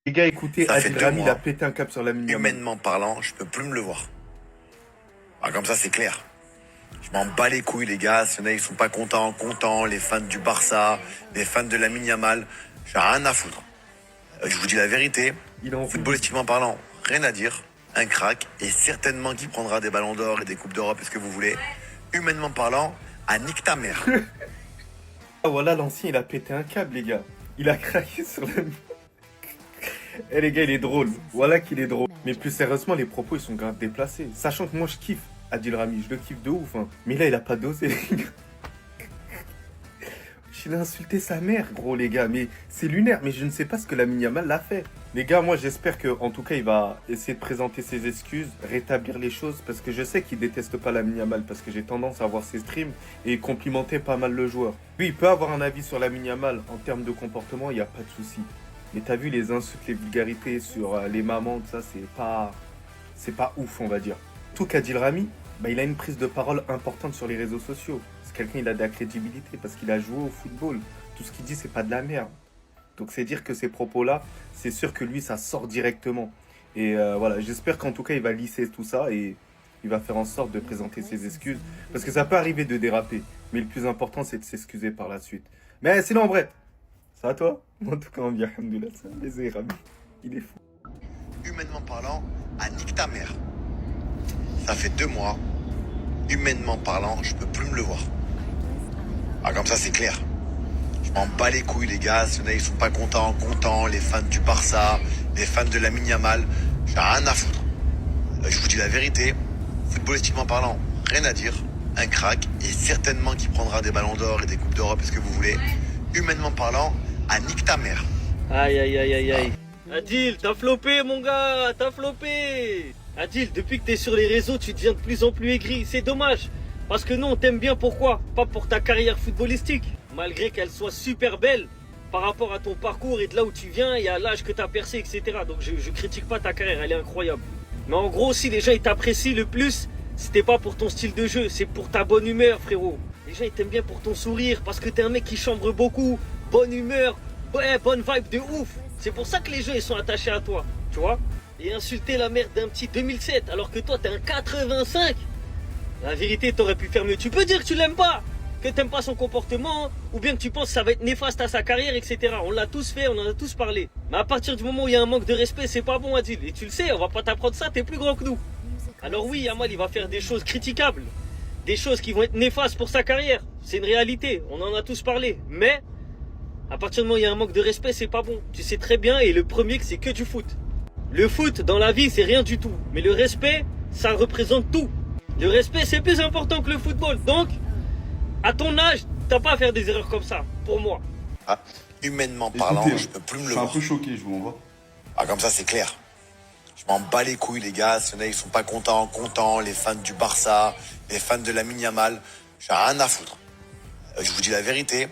Les gars, écoutez, Ça fait Adil 2 Rami, il a mois, pété un câble sur la Yamal. humainement parlant, je peux plus me le voir. Ah, comme ça, c'est clair. Je m'en bats les couilles, les gars. S'il y en a, ils sont pas contents. Les fans du Barça, les fans de Lamine Yamal. J'ai rien à foutre. Je vous dis la vérité. Il est en Footballistiquement parlant, rien à dire. Un crack. Et certainement qu'il prendra des ballons d'or et des coupes d'Europe, est-ce que vous voulez. Humainement parlant, à nique ta mère. Ah, voilà, l'ancien, il a pété un câble, les gars. Il a craqué sur la... Eh, les gars, il est drôle. Voilà qu'il est drôle. Mais plus sérieusement, les propos, ils sont grave déplacés. Sachant que moi, je kiffe Adil Rami. Je le kiffe de ouf, hein. Mais là, il a pas dosé, les gars. Il a insulté sa mère, gros, les gars. Mais c'est lunaire. Mais je ne sais pas ce que la Yamal l'a fait. Les gars, moi, j'espère que, en tout cas, il va essayer de présenter ses excuses, rétablir les choses. Parce que je sais qu'il déteste pas la Yamal. Parce que j'ai tendance à voir ses streams et complimenter pas mal le joueur. Lui, il peut avoir un avis sur la Yamal en termes de comportement. Il n'y a pas de souci. Mais t'as vu les insultes, les vulgarités sur les mamans, tout ça, c'est pas ouf, on va dire. Tout qu'Adil Rami, bah, il a une prise de parole importante sur les réseaux sociaux. C'est quelqu'un, il a de la crédibilité parce qu'il a joué au football. Tout ce qu'il dit, c'est pas de la merde. Donc c'est dire que ces propos-là, c'est sûr que lui, ça sort directement. Et voilà, j'espère qu'en tout cas, il va lisser tout ça et il va faire en sorte de présenter ses excuses. Parce que ça peut arriver de déraper. Mais le plus important, c'est de s'excuser par la suite. Mais sinon, en vrai, ça va toi? En tout cas, on vient, alhamdoulilah, ça va, les Rami. Il est fou. Humainement parlant, à nique ta mère. Ça fait 2 mois. Humainement parlant, je peux plus me le voir. Ah, comme ça, c'est clair. Je m'en bats les couilles, les gars. S'il y en a, ils sont pas contents. Les fans du Barça, les fans de Lamine Yamal. J'ai rien à foutre. Je vous dis la vérité. Footballistiquement parlant, rien à dire. Un crack. Et certainement qu'il prendra des ballons d'or et des coupes d'Europe, est-ce que vous voulez. Humainement parlant, à nique ta mère. Aïe aïe aïe aïe aïe. Adil, t'as flopé mon gars, t'as flopé. Adil, depuis que t'es sur les réseaux, tu deviens de plus en plus aigri. C'est dommage. Parce que nous, on t'aime bien pourquoi? Pas pour ta carrière footballistique. Malgré qu'elle soit super belle par rapport à ton parcours et de là où tu viens et à l'âge que t'as percé, etc. Donc je critique pas ta carrière, elle est incroyable. Mais en gros, si les gens ils t'apprécient le plus, c'était pas pour ton style de jeu, c'est pour ta bonne humeur, frérot. Les gens ils t'aiment bien pour ton sourire, parce que t'es un mec qui chambre beaucoup, bonne humeur, ouais, bonne vibe de ouf. C'est pour ça que les gens ils sont attachés à toi, tu vois. Et insulter la merde d'un petit 2007 alors que toi t'es un 85. La vérité, t'aurais pu faire mieux. Tu peux dire que tu l'aimes pas, que t'aimes pas son comportement, ou bien que tu penses que ça va être néfaste à sa carrière, etc. On l'a tous fait, on en a tous parlé. Mais à partir du moment où il y a un manque de respect, c'est pas bon, Adil. Et tu le sais, on va pas t'apprendre ça, t'es plus grand que nous. Alors oui, Yamal, il va faire des choses critiquables, des choses qui vont être néfastes pour sa carrière. C'est une réalité, on en a tous parlé. Mais, à partir du moment où il y a un manque de respect, c'est pas bon. Tu sais très bien, et le premier, que c'est que du foot. Le foot, dans la vie, c'est rien du tout. Mais le respect, ça représente tout. Le respect, c'est plus important que le football. Donc, à ton âge, t'as pas à faire des erreurs comme ça, pour moi. Ah, humainement parlant, Écoutez, je peux plus me je le suis un voir. peu choqué, je vous envoie. Ah, comme ça, c'est clair. Je m'en bats les couilles, les gars. S'il y en a, ils sont pas contents. Les fans du Barça, les fans de Lamine Yamal. J'ai rien à foutre. Je vous dis la vérité.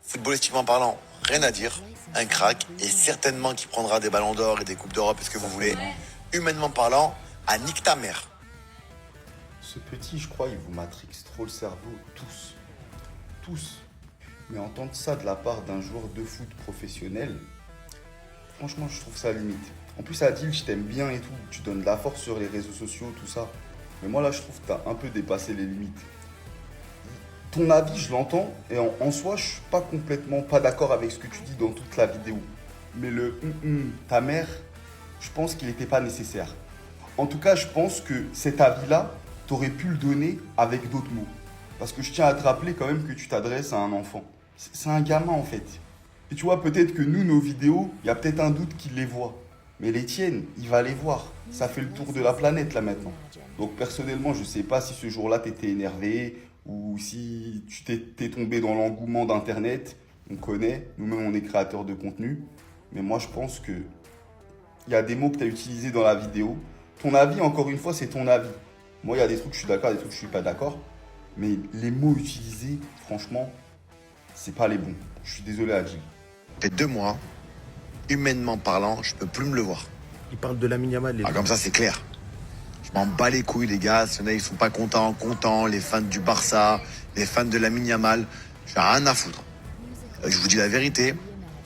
Footballistiquement parlant, rien à dire. Un crack. Et certainement qu'il prendra des ballons d'or et des coupes d'Europe, est-ce que vous voulez. Humainement parlant, à nique ta mère. Ce petit, je crois, il vous matrix trop le cerveau, tous. Tous. Mais entendre ça de la part d'un joueur de foot professionnel, franchement, je trouve ça limite. En plus, Adil, je t'aime bien et tout. Tu donnes de la force sur les réseaux sociaux, tout ça. Mais moi, là, je trouve que t'as un peu dépassé les limites. Ton avis, je l'entends. Et en soi, je suis pas complètement pas d'accord avec ce que tu dis dans toute la vidéo. Mais le ta mère, je pense qu'il n'était pas nécessaire. En tout cas, je pense que cet avis-là, t'aurais pu le donner avec d'autres mots. Parce que je tiens à te rappeler quand même que tu t'adresses à un enfant. C'est un gamin en fait. Et tu vois, peut-être que nous, nos vidéos, il y a peut-être un doute qu'il les voit. Mais les tiennes, il va les voir. Ça fait le tour de la planète là maintenant. Donc personnellement, je sais pas si ce jour-là t'étais énervé ou si t'es tombé dans l'engouement d'Internet. On connaît, nous-mêmes on est créateurs de contenu. Mais moi je pense que il y a des mots que tu as utilisés dans la vidéo. Ton avis, encore une fois, c'est ton avis. Moi, il y a des trucs que je suis d'accord, des trucs que je suis pas d'accord. Mais les mots utilisés, franchement, c'est pas les bons. Je suis désolé, Adil. Ça fait 2 mois. Humainement parlant, je peux plus me le voir. Il parle de la Yamal. Ah, comme ça, c'est clair. Je m'en bats les couilles, les gars. S'il y en a, ils sont pas contents. Les fans du Barça, les fans de Lamine Yamal. J'ai rien à foutre. Je vous dis la vérité.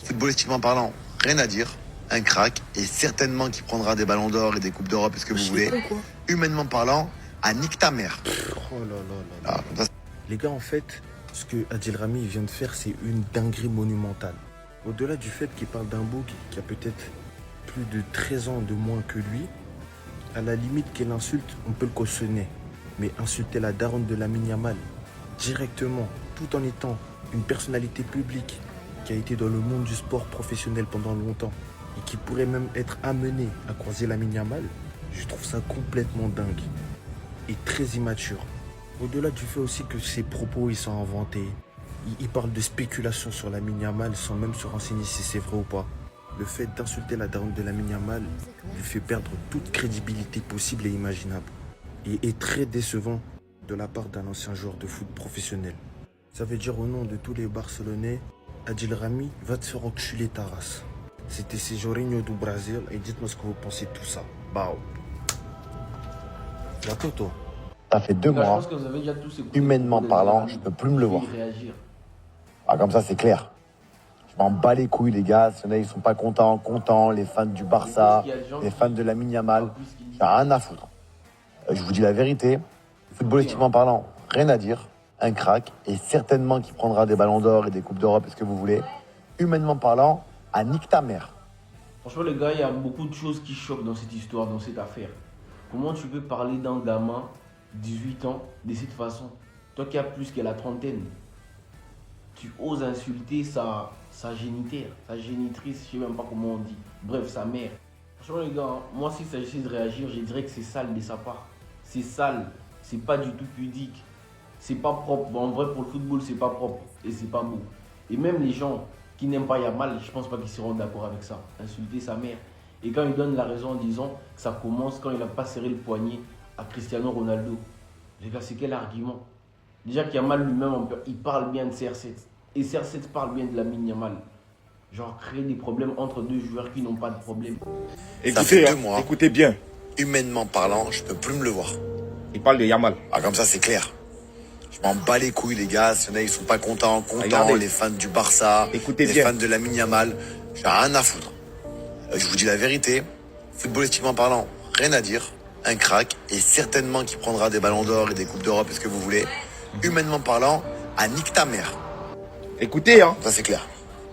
Footballistiquement parlant, rien à dire. un crack, et certainement qui prendra des ballons d'or et des coupes d'Europe, est-ce que vous voulez. Humainement parlant, à nique ta mère. Oh là là là. Ah, comme ça, Les gars, en fait, ce que Adil Rami vient de faire, c'est une dinguerie monumentale. Au-delà du fait qu'il parle d'un bouc qui a peut-être plus de 13 ans de moins que lui, à la limite qu'elle insulte, on peut le cautionner. Mais insulter la daronne de Lamine Yamal directement, tout en étant une personnalité publique qui a été dans le monde du sport professionnel pendant longtemps et qui pourrait même être amené à croiser Lamine Yamal, je trouve ça complètement dingue et très immature. Au-delà du fait aussi que ses propos ils sont inventés, il parle de spéculation sur Lamine Yamal sans même se renseigner si c'est vrai ou pas. Le fait d'insulter la daronne de Lamine Yamal lui fait perdre toute crédibilité possible et imaginable. Et est très décevant de la part d'un ancien joueur de foot professionnel. Ça veut dire au nom de tous les Barcelonais, Adil Rami va te faire enculer ta race. C'était Sejorinho du Brésil et dites-moi ce que vous pensez de tout ça. Bao. La toi. ça fait 2 Je mois. pense que vous avez déjà tous écouté Humainement beaucoup de parlant, gens je peux plus me le voir. réagir. Ah, comme ça, c'est clair. Je m'en bats les couilles, les gars. Si y en a, ils sont pas contents. Les fans du Barça, les fans de Lamine Yamal. J'ai rien à foutre. Je vous dis la vérité. Footballistiquement parlant, rien à dire. Un crack. Et certainement qui prendra des ballons d'or et des coupes d'Europe, est-ce que vous voulez. Humainement parlant, à nique ta mère. Franchement, les gars, il y a beaucoup de choses qui choquent dans cette histoire, dans cette affaire. Comment tu peux parler d'un gamin, 18 ans, de cette façon? Toi qui as plus que la trentaine, tu oses insulter sa génitaire, sa génitrice, je sais même pas comment on dit. Bref, sa mère. Franchement, les gars, moi, si s'agissait de réagir, je dirais que c'est sale de sa part. C'est sale, c'est pas du tout pudique. C'est pas propre. Bon, en vrai, pour le football, c'est pas propre et c'est pas beau. Et même les gens qui n'aiment pas Yamal, je pense pas qu'ils seront d'accord avec ça. Insulter sa mère. Et quand il donne la raison en disant que ça commence quand il n'a pas serré le poignet à Cristiano Ronaldo. Les gars, c'est quel argument? Déjà qu'Yamal lui-même, il parle bien de CR7. Et CR7 parle bien de Lamine Yamal. Genre créer des problèmes entre deux joueurs qui n'ont pas de problème. Ça fait Écoutez, 2 mois. écoutez bien. Humainement parlant, je peux plus me le voir. Il parle de Yamal. Ah, comme ça, c'est clair. Je m'en bats les couilles, les gars. Si y en a, ils sont pas contents. Regardez. Les fans du Barça, Écoutez les bien. fans de Lamine Yamal. J'ai rien à foutre. Je vous dis la vérité. Footballistiquement parlant, rien à dire. Un crack. Et certainement qui prendra des ballons d'or et des coupes d'Europe, est-ce que vous voulez. Humainement parlant, à nique ta mère. Écoutez, hein, Ça, c'est clair.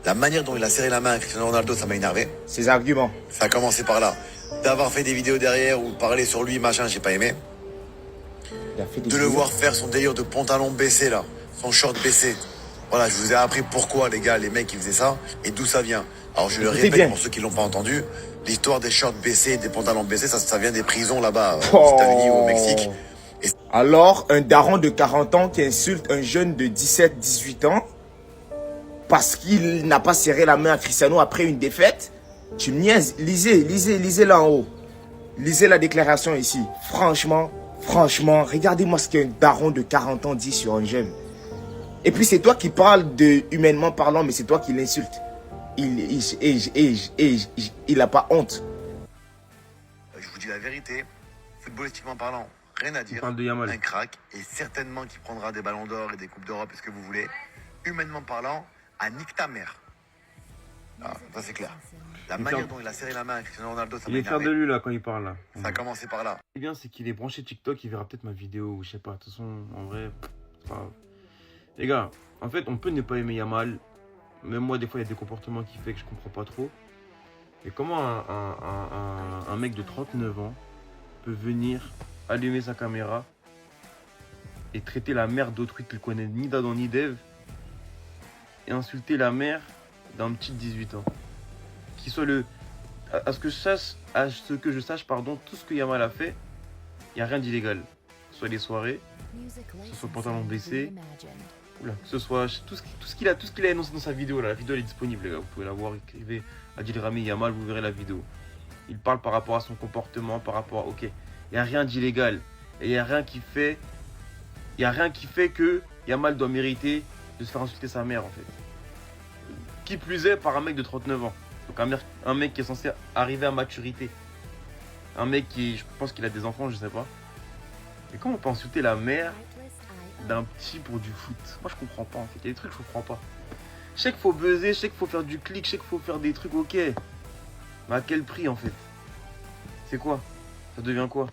La manière dont il a serré la main à Cristiano Ronaldo, ça m'a énervé. ses arguments. Ça a commencé par là. D'avoir fait des vidéos derrière ou parler sur lui, machin, j'ai pas aimé. Il a fait des De le voir faire son délire de pantalon baissé là, son short baissé. Voilà, je vous ai appris pourquoi les gars, les mecs, ils faisaient ça et d'où ça vient. Alors je le Écoutez répète bien. pour ceux qui l'ont pas entendu, l'histoire des shorts baissés, des pantalons baissés, ça vient des prisons là-bas Oh. aux États-Unis ou au Mexique. Alors, un daron de 40 ans qui insulte un jeune de 17, 18 ans parce qu'il n'a pas serré la main à Cristiano après une défaite, tu me niaises. Lisez là en haut. Lisez la déclaration ici. Franchement, regardez-moi ce qu'un daron de 40 ans dit sur un jeune. Et puis c'est toi qui parles de humainement parlant, mais c'est toi qui l'insultes. Il n'a pas honte. Je vous dis la vérité, footballistiquement parlant, rien à dire. parle de Yamal. Un crack et certainement qui prendra des ballons d'or et des coupes d'Europe, est-ce que vous voulez. Humainement parlant, à nique ta mère. Ah, ça c'est clair. La manière dont il a serré la main à Cristiano Ronaldo, ça Il m'a est fier de énervé. lui là quand il parle là. Ça a commencé par là. Ce qui est bien, c'est qu'il est branché TikTok, il verra peut-être ma vidéo ou je sais pas. De toute façon, en vrai, c'est pas grave. Les gars, en fait, on peut ne pas aimer Yamal. Même moi, des fois, il y a des comportements qui fait que je comprends pas trop. Mais comment un mec de 39 ans peut venir allumer sa caméra et traiter la mère d'autrui qu'il connaît ni d'Adam ni d'Ève et insulter la mère d'un petit de 18 ans? Qui soit le... À ce que je sache, pardon, tout ce que Yamal a fait, il n'y a rien d'illégal. Que ce soit les soirées, que ce soit le pantalon baissé, oula, que ce soit tout ce qu'il a énoncé dans sa vidéo là. La vidéo elle est disponible les gars, vous pouvez la voir, écrivez Adil Rami Yamal, vous verrez la vidéo. Il parle par rapport à son comportement, par rapport à... Ok, il n'y a rien d'illégal. Et il n'y a rien qui fait... Il n'y a rien qui fait que Yamal doit mériter de se faire insulter sa mère en fait. Qui plus est par un mec de 39 ans. Donc un mec qui est censé arriver à maturité. Un mec qui, je pense qu'il a des enfants, je sais pas. Mais comment on peut insulter la mère d'un petit pour du foot? Moi je comprends pas en fait, il y a des trucs que je comprends pas. Je sais qu'il faut buzzer, je sais qu'il faut faire du clic, je sais qu'il faut faire des trucs, ok. Mais à quel prix en fait? C'est quoi? Ça devient quoi?